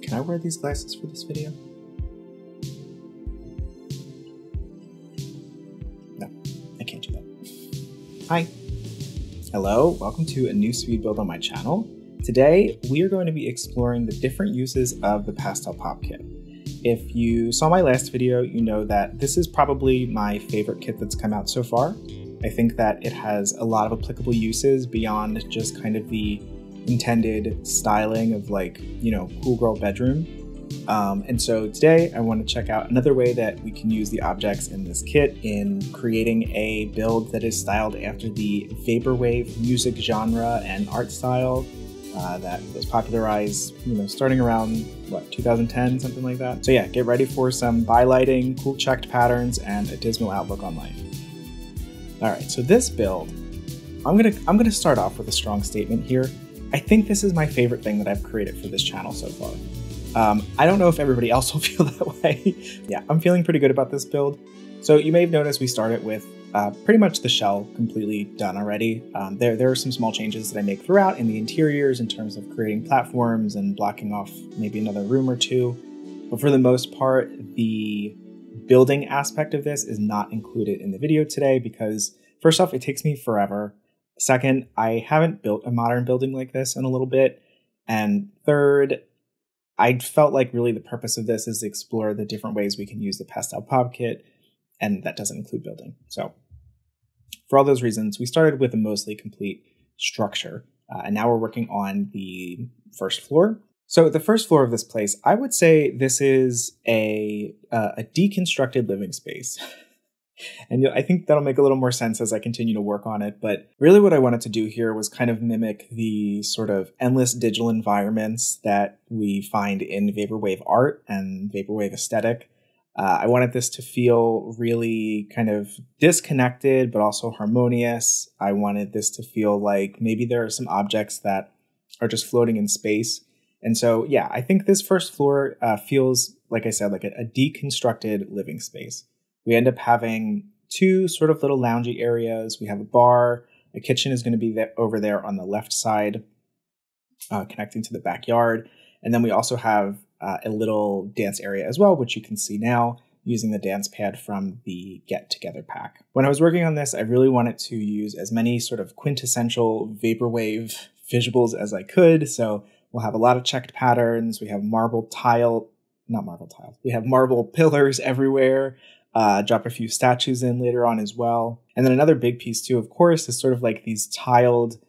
Can I wear these glasses for this video? No, I can't do that. Hi. Hello, welcome to a new speed build on my channel. Today, we are going to be exploring the different uses of the Pastel Pop Kit. If you saw my last video, you know that this is probably my favorite kit that's come out so far. I think that it has a lot of applicable uses beyond just kind of the intended styling of like, you know, cool girl bedroom. And so today I want to check out another way that we can use the objects in this kit in creating a build that is styled after the Vaporwave music genre and art style that was popularized, you know, starting around, what, 2010, something like that. So yeah, get ready for some by-lighting, cool checked patterns, and a dismal outlook on life. All right, so this build, I'm gonna start off with a strong statement here. I think this is my favorite thing that I've created for this channel so far. I don't know if everybody else will feel that way. Yeah, I'm feeling pretty good about this build. So you may have noticed we started with pretty much the shell completely done already. There are some small changes that I make throughout in the interiors in terms of creating platforms and blocking off maybe another room or two. But for the most part, the building aspect of this is not included in the video today because first off, it takes me forever. Second, I haven't built a modern building like this in a little bit. And third, I felt like really the purpose of this is to explore the different ways we can use the Pastel Pop Kit, and that doesn't include building. So for all those reasons, we started with a mostly complete structure, and now we're working on the first floor. So the first floor of this place, I would say this is a deconstructed living space. And I think that'll make a little more sense as I continue to work on it. But really what I wanted to do here was kind of mimic the sort of endless digital environments that we find in Vaporwave art and Vaporwave aesthetic. I wanted this to feel really kind of disconnected, but also harmonious. I wanted this to feel like maybe there are some objects that are just floating in space. And so, yeah, I think this first floor feels, like I said, like a deconstructed living space. We end up having two sort of little loungy areas. We have a bar. A kitchen is going to be over there on the left side, connecting to the backyard. And then we also have a little dance area as well, which you can see now using the dance pad from the Get Together pack. When I was working on this, I really wanted to use as many sort of quintessential Vaporwave visuals as I could. So we'll have a lot of checked patterns. We have we have marble pillars everywhere. Drop a few statues in later on as well. And then another big piece too, of course, is sort of like these tiled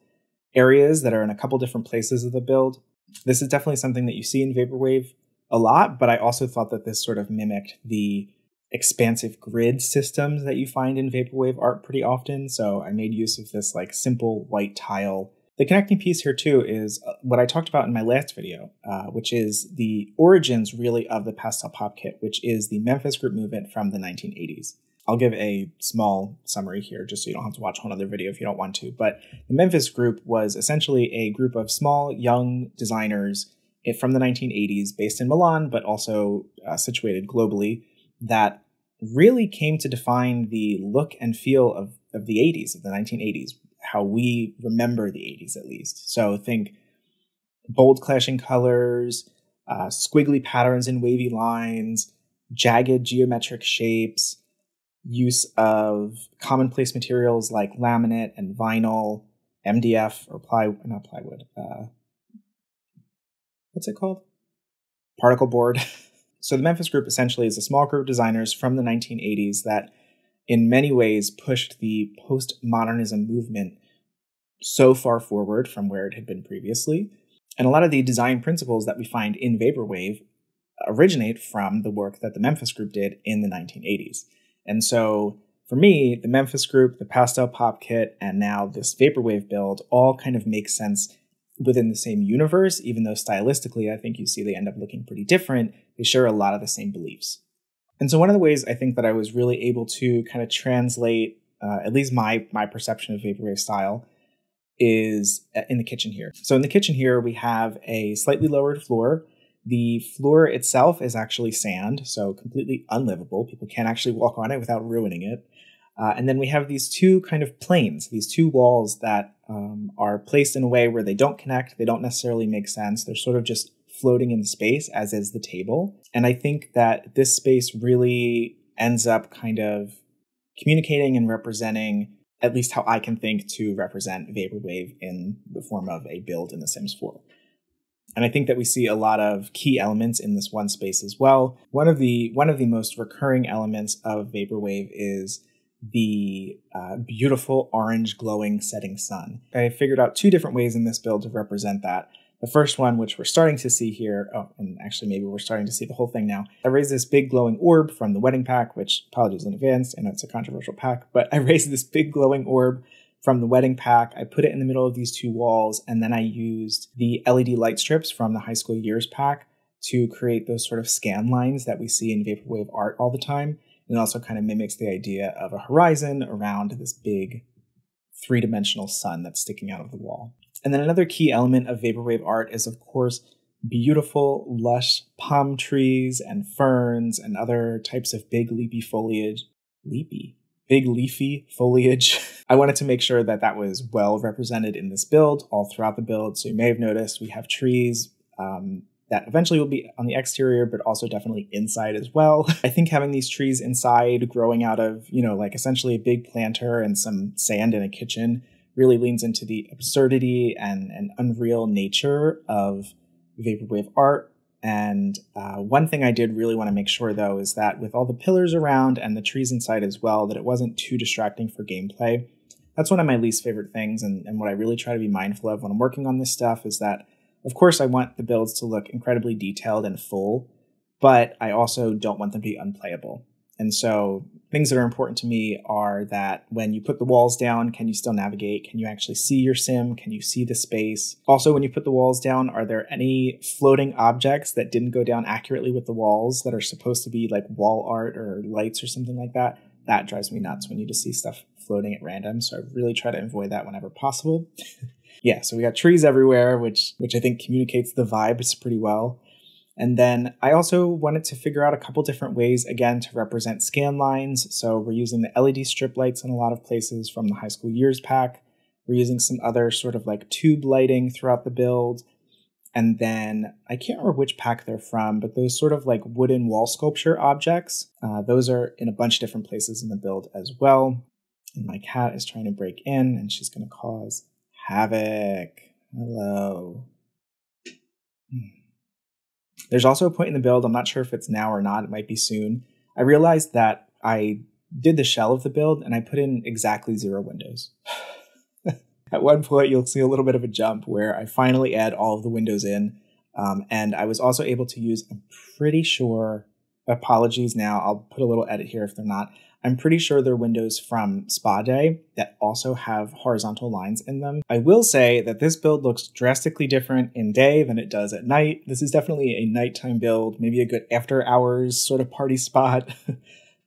areas that are in a couple different places of the build. This is definitely something that you see in Vaporwave a lot, but I also thought that this sort of mimicked the expansive grid systems that you find in Vaporwave art pretty often. So I made use of this like simple white tile. The connecting piece here too is what I talked about in my last video, which is the origins really of the Pastel Pop Kit, which is the Memphis group movement from the 1980s. I'll give a small summary here just so you don't have to watch one other video if you don't want to. But the Memphis group was essentially a group of small, young designers from the 1980s based in Milan, but also situated globally, that really came to define the look and feel of the 80s, of the 1980s. How we remember the 80s at least. So think bold clashing colors, squiggly patterns and wavy lines, jagged geometric shapes, use of commonplace materials like laminate and vinyl, MDF or not plywood. What's it called? Particle board. So the Memphis group essentially is a small group of designers from the 1980s that in many ways pushed the postmodernism movement so far forward from where it had been previously. And a lot of the design principles that we find in Vaporwave originate from the work that the Memphis group did in the 1980s. And so for me, the Memphis group, the Pastel Pop Kit, and now this Vaporwave build all kind of make sense within the same universe, even though stylistically, I think you see they end up looking pretty different. They share a lot of the same beliefs. And so one of the ways I think that I was really able to kind of translate, at least my perception of Vaporwave style, is in the kitchen here. So in the kitchen here, we have a slightly lowered floor. The floor itself is actually sand, so completely unlivable. People can't actually walk on it without ruining it. And then we have these two kind of planes, these two walls that are placed in a way where they don't connect, they don't necessarily make sense. They're sort of just floating in space, as is the table. And I think that this space really ends up kind of communicating and representing, at least how I can think to represent Vaporwave in the form of a build in The Sims 4. And I think that we see a lot of key elements in this one space as well. One of the most recurring elements of Vaporwave is the beautiful orange glowing setting sun. I figured out 2 different ways in this build to represent that. The first one, which we're starting to see here, and actually maybe we're starting to see the whole thing now. I raised this big glowing orb from the wedding pack, which, apologies in advance, I know it's a controversial pack, but I raised this big glowing orb from the wedding pack. I put it in the middle of these 2 walls, and then I used the LED light strips from the high school years pack to create those sort of scan lines that we see in Vaporwave art all the time. And it also kind of mimics the idea of a horizon around this big 3-dimensional sun that's sticking out of the wall. And then another key element of Vaporwave art is, of course, beautiful, lush palm trees and ferns and other types of big leafy foliage. Big leafy foliage. I wanted to make sure that that was well represented in this build, all throughout the build. So you may have noticed we have trees that eventually will be on the exterior, but also definitely inside as well. I think having these trees inside growing out of, like essentially a big planter and some sand in a kitchen really leans into the absurdity and unreal nature of Vaporwave art. And one thing I did really want to make sure, though, is that with all the pillars around and the trees inside as well, that it wasn't too distracting for gameplay. That's one of my least favorite things, and what I really try to be mindful of when I'm working on this stuff is that, of course, I want the builds to look incredibly detailed and full, but I also don't want them to be unplayable. And so things that are important to me are that when you put the walls down, can you still navigate? Can you actually see your sim? Can you see the space? Also, when you put the walls down, are there any floating objects that didn't go down accurately with the walls that are supposed to be like wall art or lights or something like that? That drives me nuts when you just see stuff floating at random. So I really try to avoid that whenever possible. Yeah, so we got trees everywhere, which I think communicates the vibes pretty well. And then I also wanted to figure out a couple different ways, again, to represent scan lines. So we're using the LED strip lights in a lot of places from the high school years pack. We're using some other sort of like tube lighting throughout the build. And then I can't remember which pack they're from, but those sort of like wooden wall sculpture objects, those are in a bunch of different places in the build as well. And my cat is trying to break in and she's going to cause havoc. Hello. There's also a point in the build, I'm not sure if it's now or not, it might be soon. I realized that I did the shell of the build and I put in exactly 0 windows. At one point, you'll see a little bit of a jump where I finally add all of the windows in. And I was also able to use, I'm pretty sure, apologies now, I'll put a little edit here if they're not. I'm pretty sure they're windows from Spa Day that also have horizontal lines in them. I will say that this build looks drastically different in day than it does at night. This is definitely a nighttime build, maybe a good after hours sort of party spot.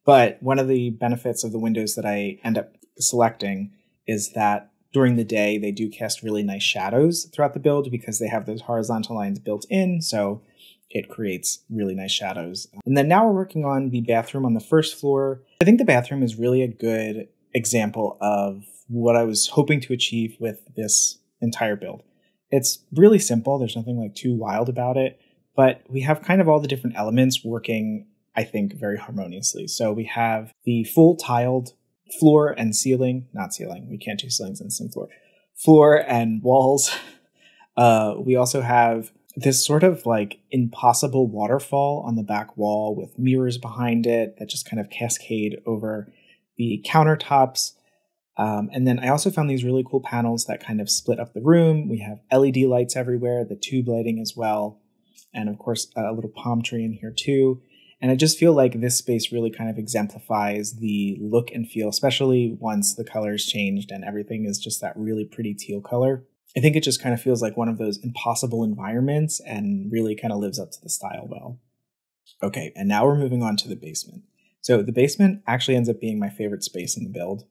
But one of the benefits of the windows that I end up selecting is that during the day, they do cast really nice shadows throughout the build because they have those horizontal lines built in. So it creates really nice shadows. And then now we're working on the bathroom on the first floor. I think the bathroom is really a good example of what I was hoping to achieve with this entire build. It's really simple. There's nothing like too wild about it, but we have kind of all the different elements working, I think, very harmoniously. So we have the full tiled floor and ceiling, not ceiling. We can't do ceilings in Sim floor and walls. We also have this sort of like impossible waterfall on the back wall with mirrors behind it that just kind of cascade over the countertops. And then I also found these really cool panels that kind of split up the room. We have LED lights everywhere, the tube lighting as well. And of course, a little palm tree in here too. And I just feel like this space really kind of exemplifies the look and feel, especially once the colors changed and everything is just that really pretty teal color. I think it just kind of feels like one of those impossible environments and really kind of lives up to the style well. Okay, and now we're moving on to the basement. So the basement actually ends up being my favorite space in the build.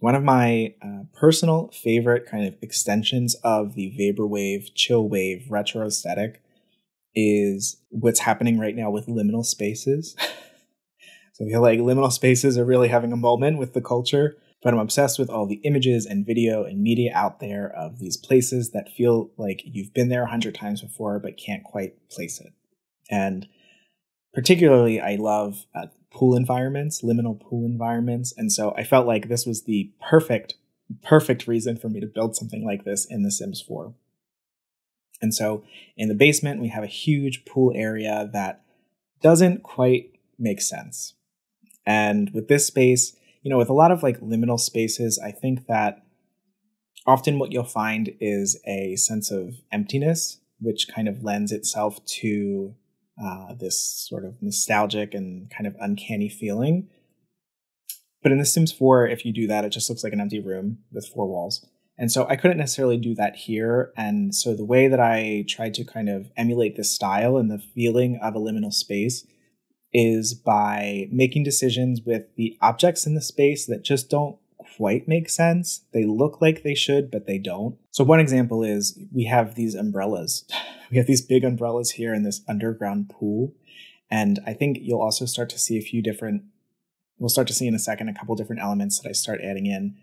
One of my personal favorite kind of extensions of the Vaporwave, chill wave, retro aesthetic is what's happening right now with liminal spaces. So I feel like liminal spaces are really having a moment with the culture. But I'm obsessed with all the images and video and media out there of these places that feel like you've been there 100 times before but can't quite place it. And particularly, I love pool environments, liminal pool environments. And so I felt like this was the perfect reason for me to build something like this in The Sims 4. And so in the basement, we have a huge pool area that doesn't quite make sense. And with this space, with a lot of like liminal spaces, I think that often what you'll find is a sense of emptiness, which kind of lends itself to this sort of nostalgic and kind of uncanny feeling. But in The Sims 4, if you do that, it just looks like an empty room with 4 walls. And so I couldn't necessarily do that here. And so the way that I tried to kind of emulate this style and the feeling of a liminal space is by making decisions with the objects in the space that just don't quite make sense. They look like they should, but they don't. So one example is we have these umbrellas. We have these big umbrellas here in this underground pool. And I think you'll also start to see we'll start to see in a second, a couple different elements that I start adding in.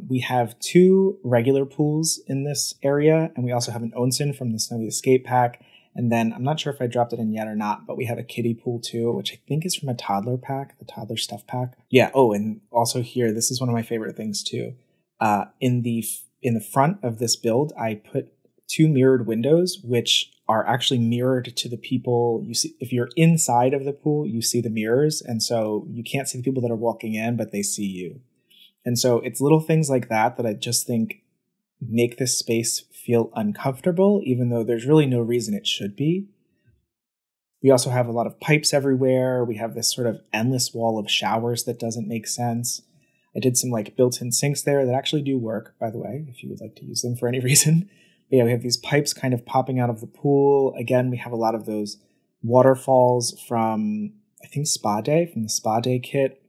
We have 2 regular pools in this area, and we also have an onsen from the Snowy Escape pack. And then I'm not sure if I dropped it in yet or not, but we have a kiddie pool too, which I think is from a toddler pack, the toddler stuff pack. Yeah. Oh, and also here, this is one of my favorite things too. In the front of this build, I put 2 mirrored windows, which are actually mirrored to the people you see. If you're inside of the pool, you see the mirrors, and so you can't see the people that are walking in, but they see you. And so it's little things like that that I just think make this space feel uncomfortable, even though there's really no reason it should be. We also have a lot of pipes everywhere. We have this sort of endless wall of showers that doesn't make sense. I did some like built-in sinks there that actually do work, by the way, if you would like to use them for any reason. But yeah, we have these pipes kind of popping out of the pool. Again, we have a lot of those waterfalls from, I think, from the Spa Day kit.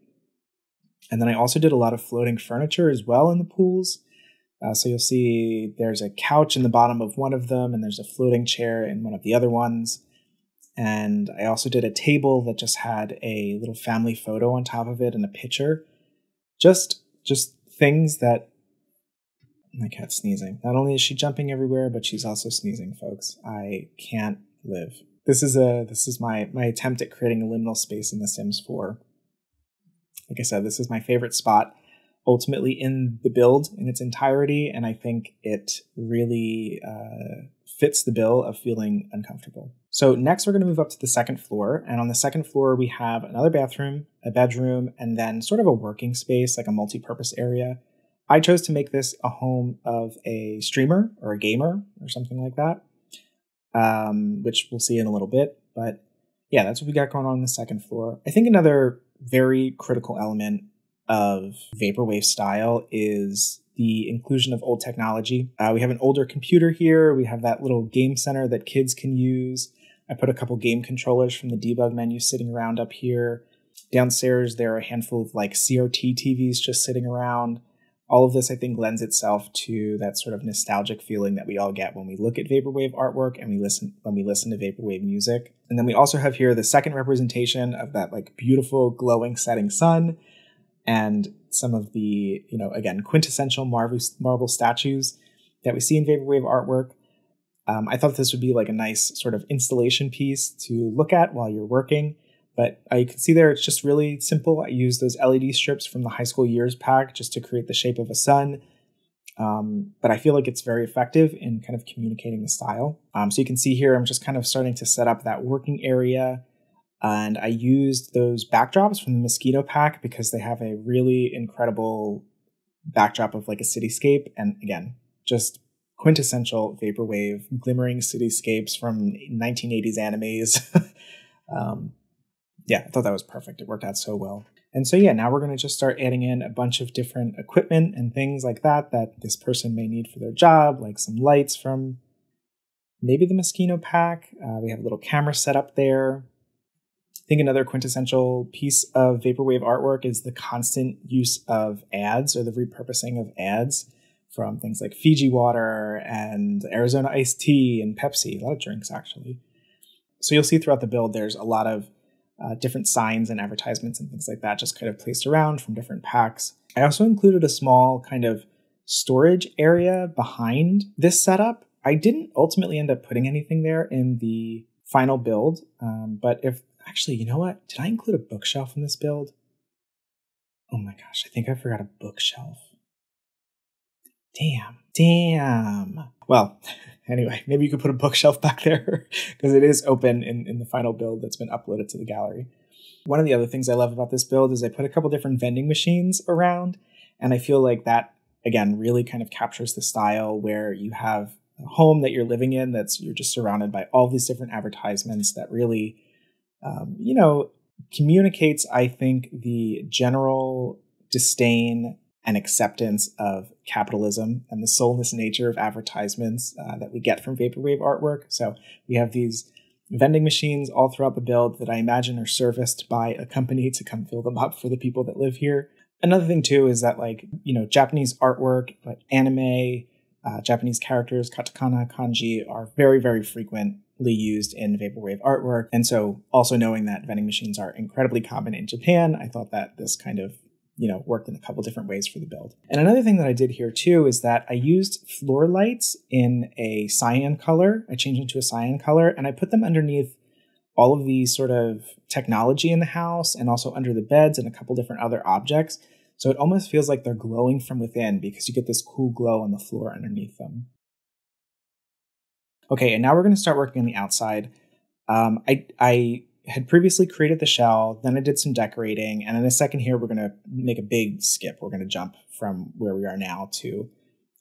And then I also did a lot of floating furniture as well in the pools. So you'll see there's a couch in the bottom of one of them, and there's a floating chair in one of the other ones. And I also did a table that just had a little family photo on top of it and a picture. Just things that... My cat's sneezing. Not only is she jumping everywhere, but she's also sneezing, folks. I can't live. This is my attempt at creating a liminal space in The Sims 4. Like I said, this is my favorite spot ultimately in the build in its entirety, and I think it really fits the bill of feeling uncomfortable. So next we're going to move up to the 2nd floor, and on the 2nd floor we have another bathroom, a bedroom, and then sort of a working space, like a multi-purpose area. I chose to make this a home of a streamer or a gamer or something like that, which we'll see in a little bit. But yeah, that's what we got going on the 2nd floor. I think another very critical element of Vaporwave style is the inclusion of old technology. We have an older computer here. We have that little game center that kids can use. I put a couple game controllers from the debug menu sitting around up here. Downstairs, there are a handful of like CRT TVs just sitting around. All of this, I think, lends itself to that sort of nostalgic feeling that we all get when we look at Vaporwave artwork and when we listen to Vaporwave music. And then we also have here the second representation of that like beautiful glowing setting sun and some of the, again, quintessential marble statues that we see in Vaporwave artwork. I thought this would be like a nice sort of installation piece to look at while you're working. But you can see there, it's just really simple. I used those LED strips from the High School Years pack just to create the shape of a sun. But I feel like it's very effective in kind of communicating the style. So you can see here, I'm just kind of starting to set up that working area. And I used those backdrops from the Mosquito pack because they have a really incredible backdrop of like a cityscape. And again, just quintessential Vaporwave glimmering cityscapes from 1980s animes. Yeah, I thought that was perfect. It worked out so well. And so yeah, now we're going to just start adding in a bunch of different equipment and things like that this person may need for their job, like some lights from maybe the Mosquito pack. We have a little camera set up there. I think another quintessential piece of Vaporwave artwork is the constant use of ads or the repurposing of ads from things like Fiji water and Arizona iced tea and Pepsi, a lot of drinks actually. So you'll see throughout the build, there's a lot of different signs and advertisements and things like that just kind of placed around from different packs. I also included a small kind of storage area behind this setup. I didn't ultimately end up putting anything there in the final build, but actually, you know what? Did I include a bookshelf in this build? Oh my gosh, I think I forgot a bookshelf. Damn. Well, anyway, maybe you could put a bookshelf back there because it is open in the final build that's been uploaded to the gallery. One of the other things I love about this build is I put a couple different vending machines around, and I feel like that, again, really kind of captures the style where you have a home that you're living in you're just surrounded by all these different advertisements that really, communicates, I think, the general disdain and acceptance of capitalism and the soulless nature of advertisements that we get from Vaporwave artwork. So we have these vending machines all throughout the build that I imagine are serviced by a company to come fill them up for the people that live here. Another thing too is that Japanese artwork, like anime, Japanese characters, katakana, kanji are very, very frequently used in Vaporwave artwork. And so also knowing that vending machines are incredibly common in Japan, I thought that this kind of worked in a couple different ways for the build. And another thing that I did here too is that I used floor lights in a cyan color. I changed them to a cyan color and I put them underneath all of the sort of technology in the house and also under the beds and a couple different other objects. So it almost feels like they're glowing from within because you get this cool glow on the floor underneath them. Okay, and now we're going to start working on the outside. I had previously created the shell, then I did some decorating, and in a second here, we're going to make a big skip. We're going to jump from where we are now to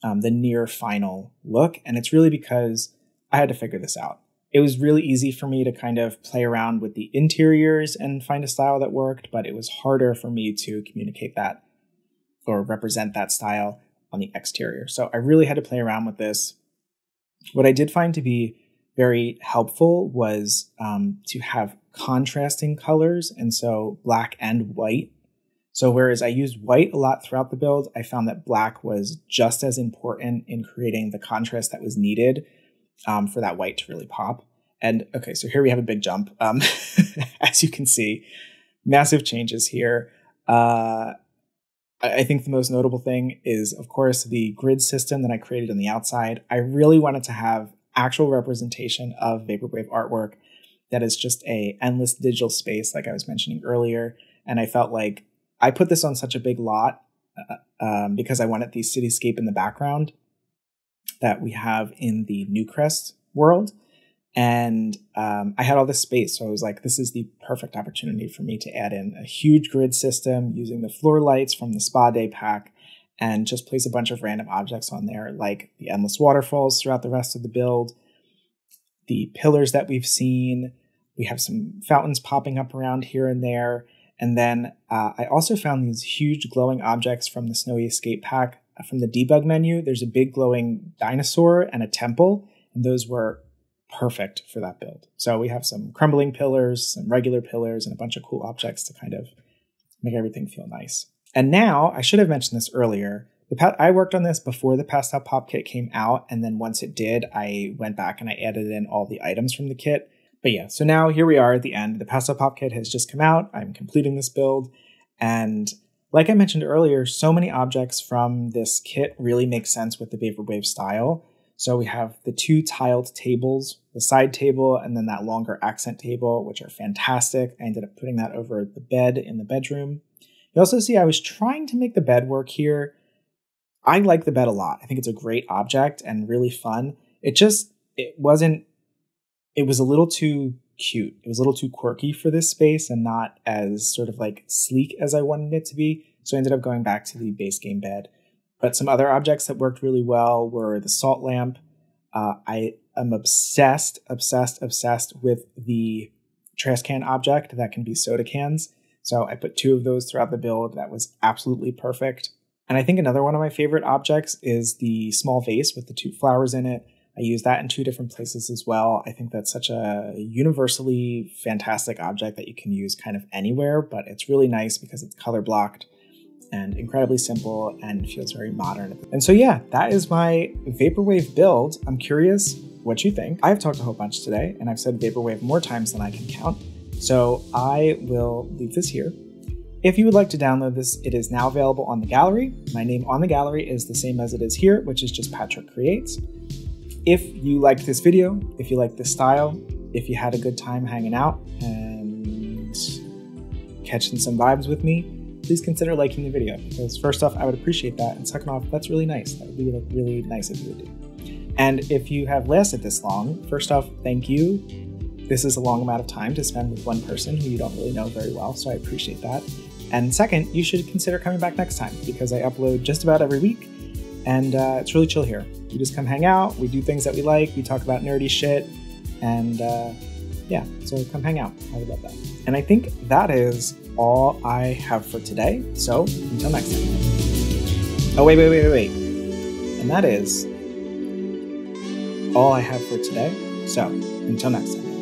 the near final look, and it's really because I had to figure this out. It was really easy for me to kind of play around with the interiors and find a style that worked, but it was harder for me to communicate that or represent that style on the exterior. So I really had to play around with this. What I did find to be very helpful was to have contrasting colors, and so black and white. So whereas I used white a lot throughout the build, I found that black was just as important in creating the contrast that was needed for that white to really pop. And okay, so here we have a big jump. As you can see, massive changes here. I think the most notable thing is, of course, the grid system that I created on the outside. I really wanted to have actual representation of Vaporwave artwork that is just a endless digital space, like I was mentioning earlier. And I felt like I put this on such a big lot because I wanted the cityscape in the background that we have in the Newcrest world. And I had all this space, so I was like, this is the perfect opportunity for me to add in a huge grid system using the floor lights from the Spa Day pack and just place a bunch of random objects on there, like the endless waterfalls throughout the rest of the build, the pillars that we've seen. We have some fountains popping up around here and there. And then I also found these huge glowing objects from the Snowy Escape pack. From the debug menu, there's a big glowing dinosaur and a temple, and those were perfect for that build. So we have some crumbling pillars, some regular pillars, and a bunch of cool objects to kind of make everything feel nice. And now, I should have mentioned this earlier, I worked on this before the Pastel Pop Kit came out, and then once it did, I went back and I added in all the items from the kit. But yeah, so now here we are at the end. The Pastel Pop Kit has just come out. I'm completing this build, and like I mentioned earlier, so many objects from this kit really make sense with the Vaporwave style. So we have the two tiled tables, the side table, and then that longer accent table, which are fantastic. I ended up putting that over the bed in the bedroom. You also see I was trying to make the bed work here. I like the bed a lot. I think it's a great object and really fun. It was a little too cute. It was a little too quirky for this space and not as sort of like sleek as I wanted it to be. So I ended up going back to the base game bed. But some other objects that worked really well were the salt lamp. I am obsessed with the trash can object that can be soda cans. So I put 2 of those throughout the build. That was absolutely perfect. And I think another one of my favorite objects is the small vase with the 2 flowers in it. I use that in 2 different places as well. I think that's such a universally fantastic object that you can use kind of anywhere, but it's really nice because it's color blocked and incredibly simple and feels very modern. And so yeah, that is my Vaporwave build. I'm curious what you think. I've talked a whole bunch today, and I've said Vaporwave more times than I can count. So I will leave this here. If you would like to download this, it is now available on the gallery. My name on the gallery is the same as it is here, which is just Patrick Creates. If you liked this video, if you liked this style, if you had a good time hanging out and catching some vibes with me, please consider liking the video, because first off, I would appreciate that, and second off, that's really nice. That would be really nice if you would do. And if you have lasted this long, first off, thank you. This is a long amount of time to spend with one person who you don't really know very well, so I appreciate that. And second, you should consider coming back next time, because I upload just about every week, and it's really chill here. We just come hang out, we do things that we like, we talk about nerdy shit, and yeah, so come hang out. I would love that. And I think that is all I have for today, so until next time. Oh, wait. And that is all I have for today, so until next time.